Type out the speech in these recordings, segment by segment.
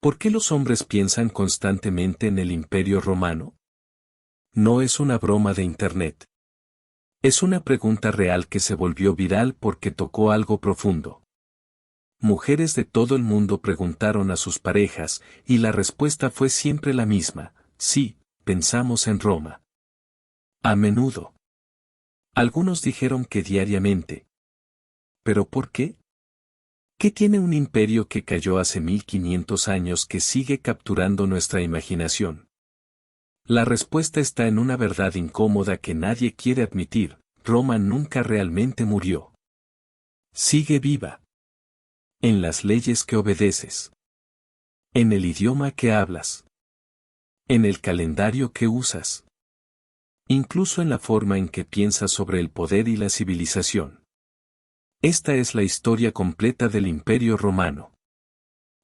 ¿Por qué los hombres piensan constantemente en el Imperio Romano? No es una broma de Internet. Es una pregunta real que se volvió viral porque tocó algo profundo. Mujeres de todo el mundo preguntaron a sus parejas, y la respuesta fue siempre la misma: sí, pensamos en Roma. A menudo. Algunos dijeron que diariamente. ¿Pero por qué? ¿Qué tiene un imperio que cayó hace 1500 años que sigue capturando nuestra imaginación? La respuesta está en una verdad incómoda que nadie quiere admitir: Roma nunca realmente murió. Sigue viva. En las leyes que obedeces. En el idioma que hablas. En el calendario que usas. Incluso en la forma en que piensas sobre el poder y la civilización. Esta es la historia completa del Imperio Romano.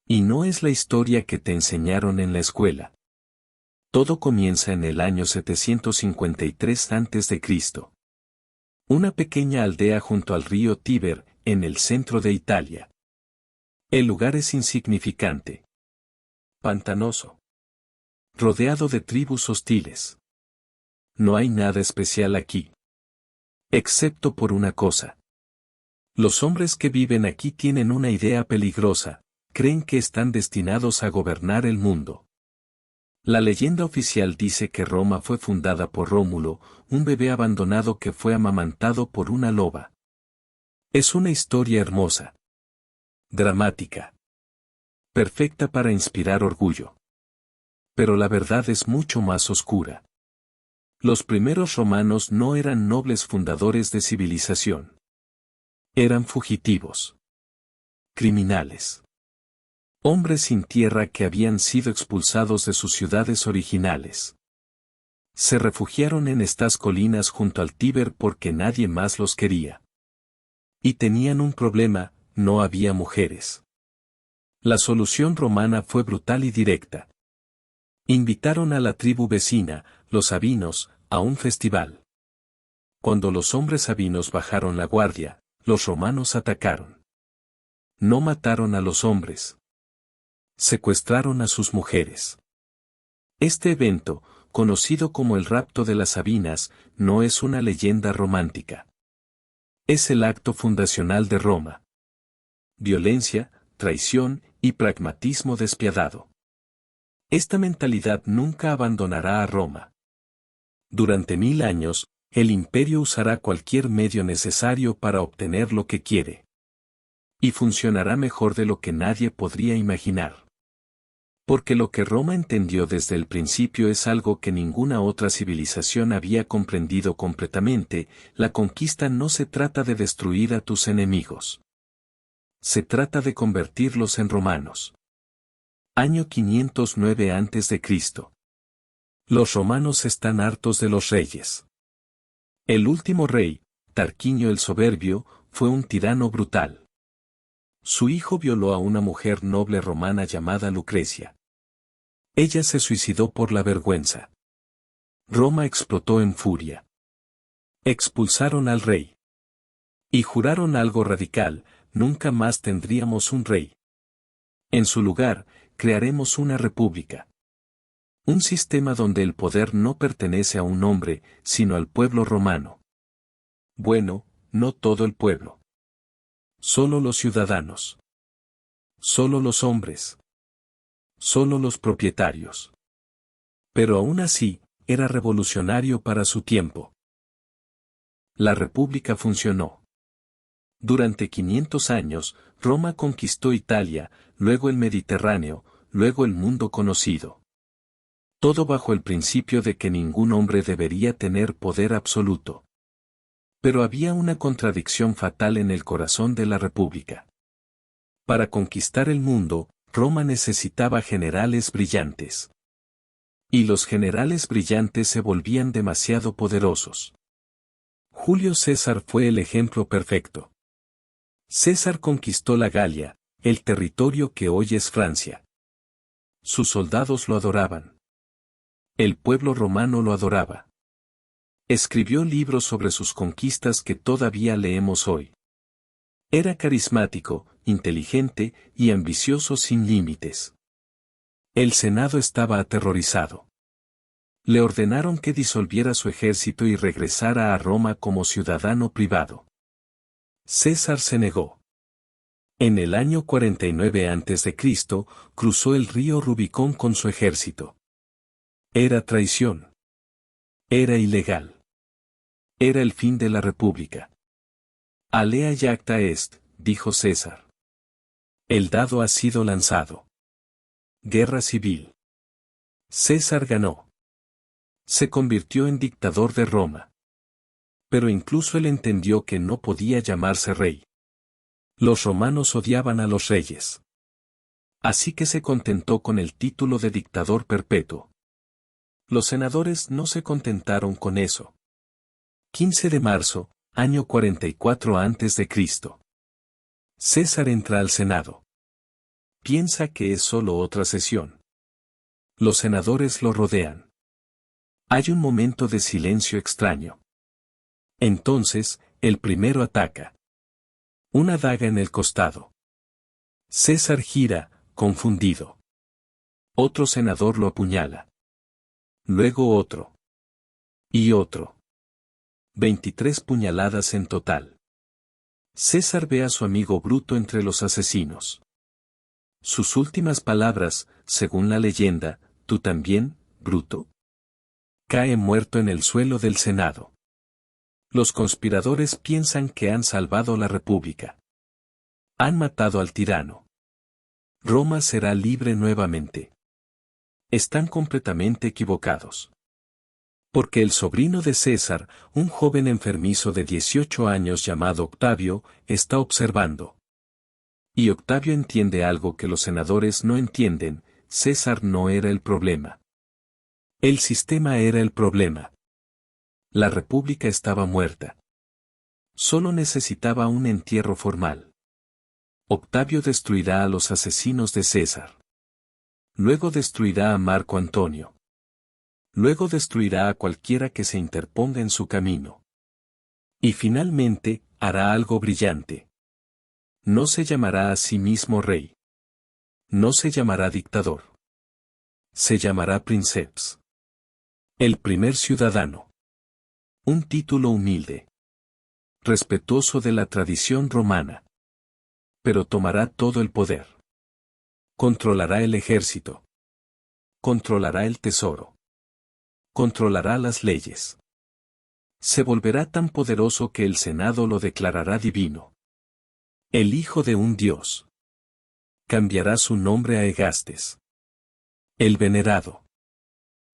Y no es la historia que te enseñaron en la escuela. Todo comienza en el año 753 a.C. Una pequeña aldea junto al río Tíber, en el centro de Italia. El lugar es insignificante. Pantanoso. Rodeado de tribus hostiles. No hay nada especial aquí. Excepto por una cosa. Los hombres que viven aquí tienen una idea peligrosa: creen que están destinados a gobernar el mundo. La leyenda oficial dice que Roma fue fundada por Rómulo, un bebé abandonado que fue amamantado por una loba. Es una historia hermosa. Dramática. Perfecta para inspirar orgullo. Pero la verdad es mucho más oscura. Los primeros romanos no eran nobles fundadores de civilización. Eran fugitivos. Criminales. Hombres sin tierra que habían sido expulsados de sus ciudades originales. Se refugiaron en estas colinas junto al Tíber porque nadie más los quería. Y tenían un problema: no había mujeres. La solución romana fue brutal y directa. Invitaron a la tribu vecina, los sabinos, a un festival. Cuando los hombres sabinos bajaron la guardia, los romanos atacaron. No mataron a los hombres. Secuestraron a sus mujeres. Este evento, conocido como el rapto de las Sabinas, no es una leyenda romántica. Es el acto fundacional de Roma. Violencia, traición y pragmatismo despiadado. Esta mentalidad nunca abandonará a Roma. Durante 1000 años, el imperio usará cualquier medio necesario para obtener lo que quiere. Y funcionará mejor de lo que nadie podría imaginar. Porque lo que Roma entendió desde el principio es algo que ninguna otra civilización había comprendido completamente: la conquista no se trata de destruir a tus enemigos. Se trata de convertirlos en romanos. Año 509 a.C. Los romanos están hartos de los reyes. El último rey, Tarquinio el Soberbio, fue un tirano brutal. Su hijo violó a una mujer noble romana llamada Lucrecia. Ella se suicidó por la vergüenza. Roma explotó en furia. Expulsaron al rey. Y juraron algo radical: nunca más tendríamos un rey. En su lugar, crearemos una república. Un sistema donde el poder no pertenece a un hombre, sino al pueblo romano. Bueno, no todo el pueblo. Solo los ciudadanos. Solo los hombres. Solo los propietarios. Pero aún así, era revolucionario para su tiempo. La república funcionó. Durante 500 años, Roma conquistó Italia, luego el Mediterráneo, luego el mundo conocido. Todo bajo el principio de que ningún hombre debería tener poder absoluto. Pero había una contradicción fatal en el corazón de la república. Para conquistar el mundo, Roma necesitaba generales brillantes. Y los generales brillantes se volvían demasiado poderosos. Julio César fue el ejemplo perfecto. César conquistó la Galia, el territorio que hoy es Francia. Sus soldados lo adoraban. El pueblo romano lo adoraba. Escribió libros sobre sus conquistas que todavía leemos hoy. Era carismático, inteligente y ambicioso sin límites. El Senado estaba aterrorizado. Le ordenaron que disolviera su ejército y regresara a Roma como ciudadano privado. César se negó. En el año 49 a.C., cruzó el río Rubicón con su ejército. Era traición. Era ilegal. Era el fin de la república. Alea iacta est, dijo César. El dado ha sido lanzado. Guerra civil. César ganó. Se convirtió en dictador de Roma. Pero incluso él entendió que no podía llamarse rey. Los romanos odiaban a los reyes. Así que se contentó con el título de dictador perpetuo. Los senadores no se contentaron con eso. 15 de marzo, año 44 a.C. César entra al Senado. Piensa que es solo otra sesión. Los senadores lo rodean. Hay un momento de silencio extraño. Entonces, el primero ataca. Una daga en el costado. César gira, confundido. Otro senador lo apuñala. Luego otro. Y otro. 23 puñaladas en total. César ve a su amigo Bruto entre los asesinos. Sus últimas palabras, según la leyenda, ¿tú también, Bruto? Cae muerto en el suelo del Senado. Los conspiradores piensan que han salvado la República. Han matado al tirano. Roma será libre nuevamente. Están completamente equivocados. Porque el sobrino de César, un joven enfermizo de 18 años llamado Octavio, está observando. Y Octavio entiende algo que los senadores no entienden: César no era el problema. El sistema era el problema. La República estaba muerta. Solo necesitaba un entierro formal. Octavio destruirá a los asesinos de César. Luego destruirá a Marco Antonio. Luego destruirá a cualquiera que se interponga en su camino. Y finalmente, hará algo brillante. No se llamará a sí mismo rey. No se llamará dictador. Se llamará princeps. El primer ciudadano. Un título humilde. Respetuoso de la tradición romana. Pero tomará todo el poder. Controlará el ejército. Controlará el tesoro. Controlará las leyes. Se volverá tan poderoso que el Senado lo declarará divino. El hijo de un dios. Cambiará su nombre a Egastes. El venerado.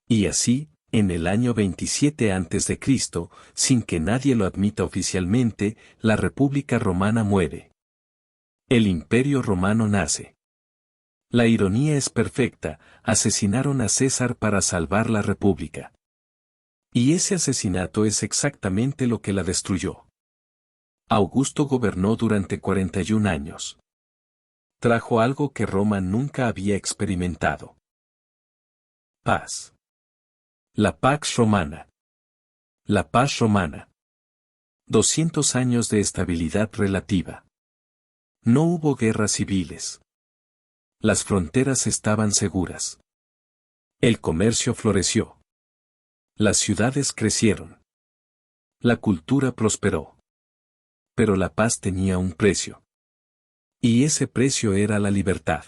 Y así, en el año 27 a.C., sin que nadie lo admita oficialmente, la República Romana muere. El Imperio Romano nace. La ironía es perfecta: asesinaron a César para salvar la República. Y ese asesinato es exactamente lo que la destruyó. Augusto gobernó durante 41 años. Trajo algo que Roma nunca había experimentado. Paz. La Pax Romana. La paz romana. 200 años de estabilidad relativa. No hubo guerras civiles. Las fronteras estaban seguras. El comercio floreció. Las ciudades crecieron. La cultura prosperó. Pero la paz tenía un precio. Y ese precio era la libertad.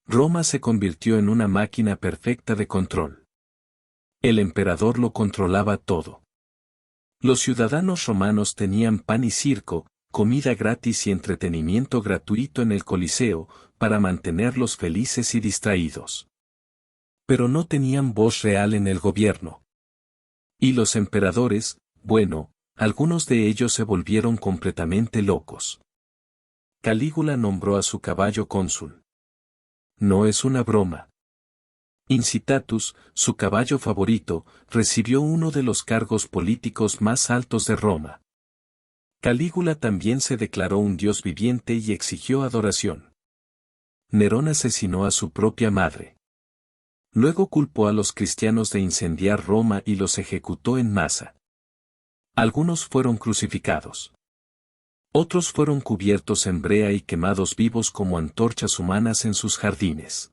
Roma se convirtió en una máquina perfecta de control. El emperador lo controlaba todo. Los ciudadanos romanos tenían pan y circo, comida gratis y entretenimiento gratuito en el Coliseo, para mantenerlos felices y distraídos. Pero no tenían voz real en el gobierno. Y los emperadores, bueno, algunos de ellos se volvieron completamente locos. Calígula nombró a su caballo cónsul. No es una broma. Incitatus, su caballo favorito, recibió uno de los cargos políticos más altos de Roma. Calígula también se declaró un dios viviente y exigió adoración. Nerón asesinó a su propia madre. Luego culpó a los cristianos de incendiar Roma y los ejecutó en masa. Algunos fueron crucificados. Otros fueron cubiertos en brea y quemados vivos como antorchas humanas en sus jardines.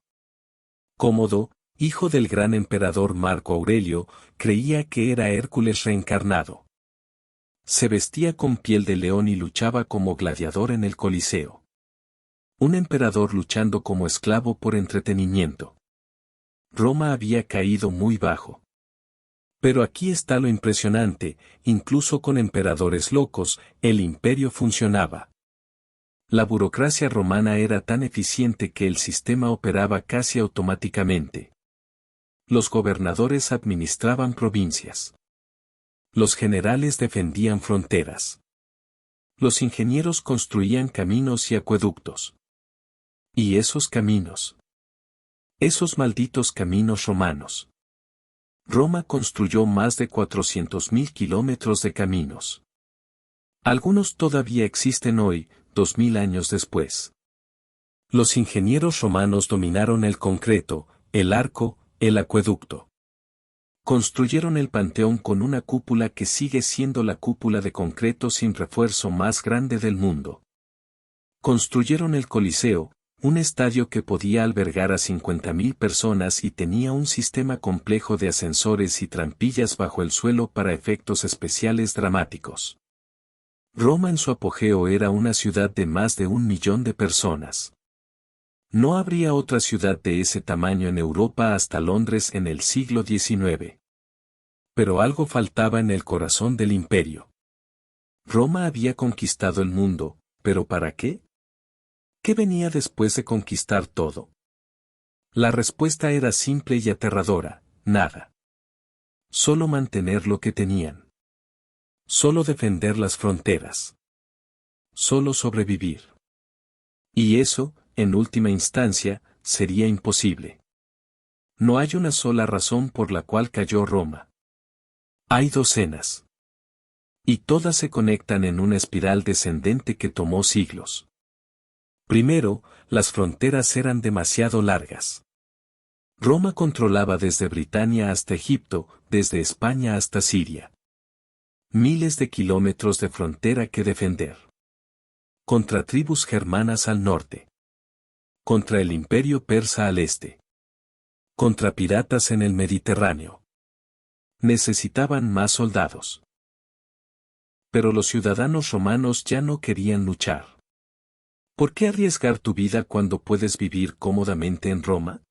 Cómodo, hijo del gran emperador Marco Aurelio, creía que era Hércules reencarnado. Se vestía con piel de león y luchaba como gladiador en el Coliseo. Un emperador luchando como esclavo por entretenimiento. Roma había caído muy bajo. Pero aquí está lo impresionante, incluso con emperadores locos, el imperio funcionaba. La burocracia romana era tan eficiente que el sistema operaba casi automáticamente. Los gobernadores administraban provincias. Los generales defendían fronteras. Los ingenieros construían caminos y acueductos. Y esos caminos. Esos malditos caminos romanos. Roma construyó más de 400.000 kilómetros de caminos. Algunos todavía existen hoy, 2000 años después. Los ingenieros romanos dominaron el concreto, el arco, el acueducto. Construyeron el Panteón con una cúpula que sigue siendo la cúpula de concreto sin refuerzo más grande del mundo. Construyeron el Coliseo, un estadio que podía albergar a 50.000 personas y tenía un sistema complejo de ascensores y trampillas bajo el suelo para efectos especiales dramáticos. Roma en su apogeo era una ciudad de más de 1 millón de personas. No habría otra ciudad de ese tamaño en Europa hasta Londres en el siglo XIX. Pero algo faltaba en el corazón del imperio. Roma había conquistado el mundo, ¿pero para qué? ¿Qué venía después de conquistar todo? La respuesta era simple y aterradora: nada. Solo mantener lo que tenían. Solo defender las fronteras. Solo sobrevivir. Y eso, en última instancia, sería imposible. No hay una sola razón por la cual cayó Roma. Hay docenas. Y todas se conectan en una espiral descendente que tomó siglos. Primero, las fronteras eran demasiado largas. Roma controlaba desde Britania hasta Egipto, desde España hasta Siria. Miles de kilómetros de frontera que defender. Contra tribus germanas al norte. Contra el imperio persa al este. Contra piratas en el Mediterráneo. Necesitaban más soldados. Pero los ciudadanos romanos ya no querían luchar. ¿Por qué arriesgar tu vida cuando puedes vivir cómodamente en Roma?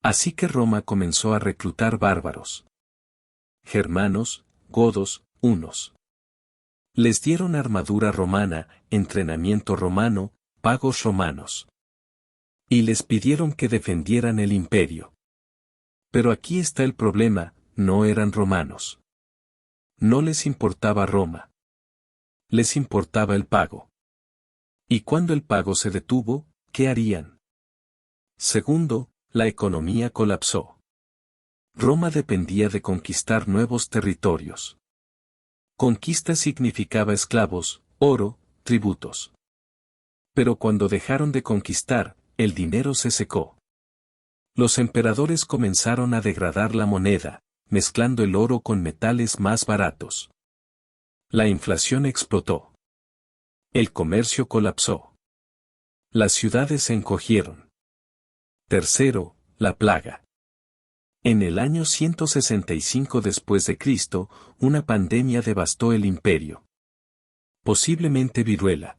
Así que Roma comenzó a reclutar bárbaros. Germanos, godos, hunos. Les dieron armadura romana, entrenamiento romano, pagos romanos. Y les pidieron que defendieran el imperio. Pero aquí está el problema: no eran romanos. No les importaba Roma. Les importaba el pago. Y cuando el pago se detuvo, ¿qué harían? Segundo, la economía colapsó. Roma dependía de conquistar nuevos territorios. Conquista significaba esclavos, oro, tributos. Pero cuando dejaron de conquistar, el dinero se secó. Los emperadores comenzaron a degradar la moneda, mezclando el oro con metales más baratos. La inflación explotó. El comercio colapsó. Las ciudades se encogieron. Tercero, la plaga. En el año 165 después de Cristo, una pandemia devastó el imperio. Posiblemente viruela.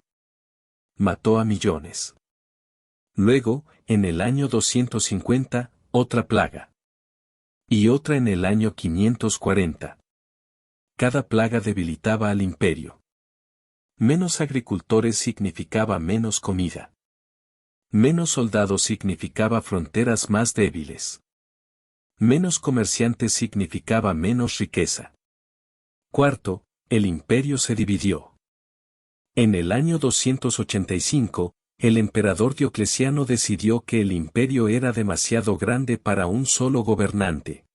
Mató a millones. Luego, en el año 250, otra plaga. Y otra en el año 540. Cada plaga debilitaba al imperio. Menos agricultores significaba menos comida. Menos soldados significaba fronteras más débiles. Menos comerciantes significaba menos riqueza. Cuarto, el imperio se dividió. En el año 285, el emperador Diocleciano decidió que el imperio era demasiado grande para un solo gobernante.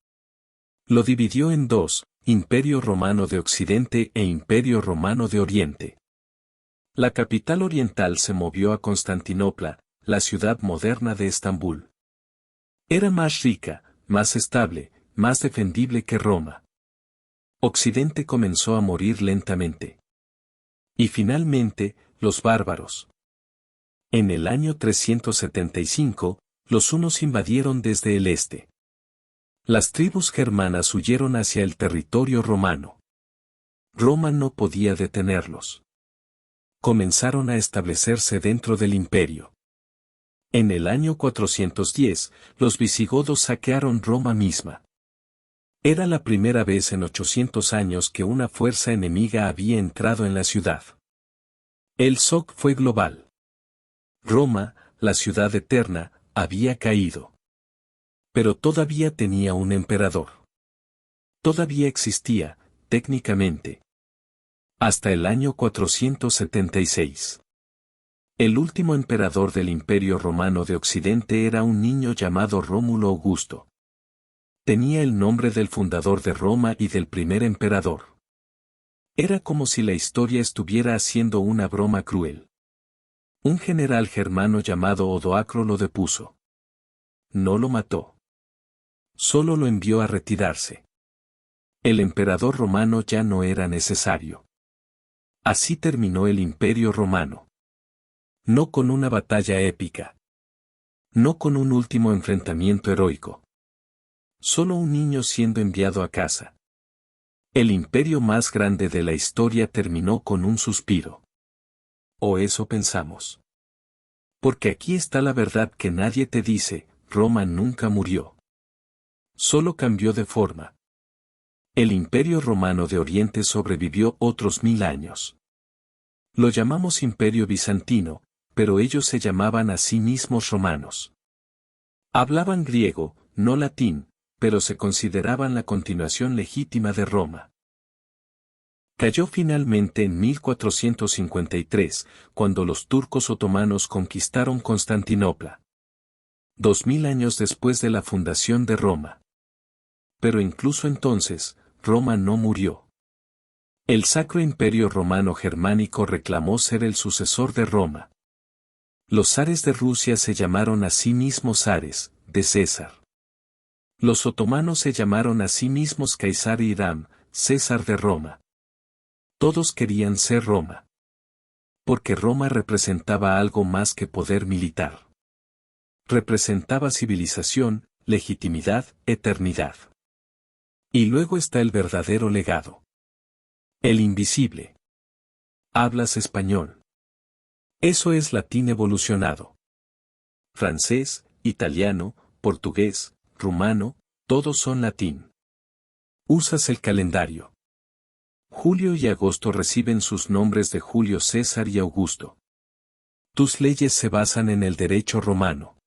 Lo dividió en dos: Imperio Romano de Occidente e Imperio Romano de Oriente. La capital oriental se movió a Constantinopla, la ciudad moderna de Estambul. Era más rica, más estable, más defendible que Roma. Occidente comenzó a morir lentamente. Y finalmente, los bárbaros. En el año 375, Los hunos invadieron desde el este. Las tribus germanas huyeron hacia el territorio romano. Roma no podía detenerlos. Comenzaron a establecerse dentro del imperio. En el año 410, los visigodos saquearon Roma misma. Era la primera vez en 800 años que una fuerza enemiga había entrado en la ciudad. El shock fue global. Roma, la ciudad eterna, había caído. Pero todavía tenía un emperador. Todavía existía, técnicamente. Hasta el año 476. El último emperador del Imperio Romano de Occidente era un niño llamado Rómulo Augusto. Tenía el nombre del fundador de Roma y del primer emperador. Era como si la historia estuviera haciendo una broma cruel. Un general germano llamado Odoacro lo depuso. No lo mató. Solo lo envió a retirarse. El emperador romano ya no era necesario. Así terminó el Imperio Romano. No con una batalla épica. No con un último enfrentamiento heroico. Solo un niño siendo enviado a casa. El imperio más grande de la historia terminó con un suspiro. O eso pensamos. Porque aquí está la verdad que nadie te dice, Roma nunca murió. Solo cambió de forma. El Imperio Romano de Oriente sobrevivió otros 1000 años. Lo llamamos Imperio Bizantino, pero ellos se llamaban a sí mismos romanos. Hablaban griego, no latín, pero se consideraban la continuación legítima de Roma. Cayó finalmente en 1453, cuando los turcos otomanos conquistaron Constantinopla. 2000 años después de la fundación de Roma. Pero incluso entonces, Roma no murió. El Sacro Imperio Romano Germánico reclamó ser el sucesor de Roma. Los zares de Rusia se llamaron a sí mismos zares, de César. Los otomanos se llamaron a sí mismos Caesar Irán, César de Roma. Todos querían ser Roma. Porque Roma representaba algo más que poder militar. Representaba civilización, legitimidad, eternidad. Y luego está el verdadero legado. El invisible. Hablas español. Eso es latín evolucionado. Francés, italiano, portugués, rumano, todos son latín. Usas el calendario. Julio y agosto reciben sus nombres de Julio César y Augusto. Tus leyes se basan en el derecho romano.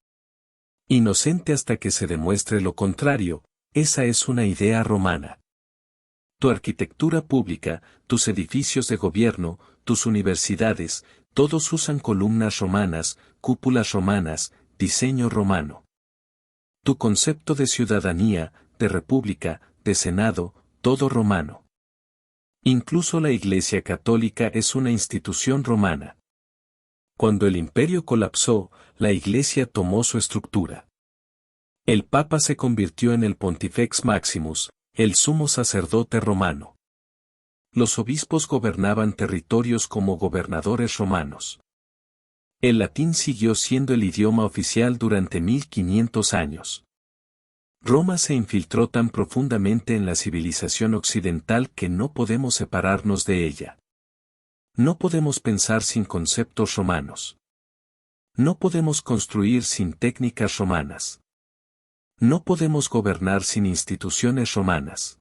Inocente hasta que se demuestre lo contrario, esa es una idea romana. Tu arquitectura pública, tus edificios de gobierno, tus universidades, todos usan columnas romanas, cúpulas romanas, diseño romano. Tu concepto de ciudadanía, de república, de senado, todo romano. Incluso la Iglesia Católica es una institución romana. Cuando el imperio colapsó, la Iglesia tomó su estructura. El Papa se convirtió en el Pontifex Maximus, el sumo sacerdote romano. Los obispos gobernaban territorios como gobernadores romanos. El latín siguió siendo el idioma oficial durante 1500 años. Roma se infiltró tan profundamente en la civilización occidental que no podemos separarnos de ella. No podemos pensar sin conceptos romanos. No podemos construir sin técnicas romanas. No podemos gobernar sin instituciones romanas.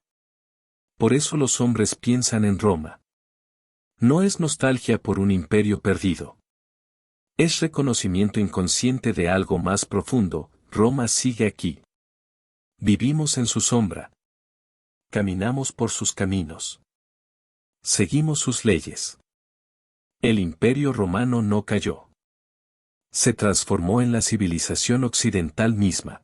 Por eso los hombres piensan en Roma. No es nostalgia por un imperio perdido. Es reconocimiento inconsciente de algo más profundo, Roma sigue aquí. Vivimos en su sombra. Caminamos por sus caminos. Seguimos sus leyes. El imperio romano no cayó. Se transformó en la civilización occidental misma.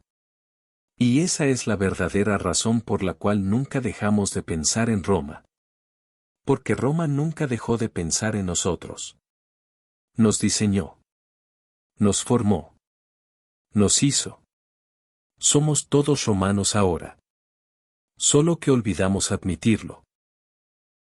Y esa es la verdadera razón por la cual nunca dejamos de pensar en Roma. Porque Roma nunca dejó de pensar en nosotros. Nos diseñó. Nos formó. Nos hizo. Somos todos romanos ahora. Solo que olvidamos admitirlo.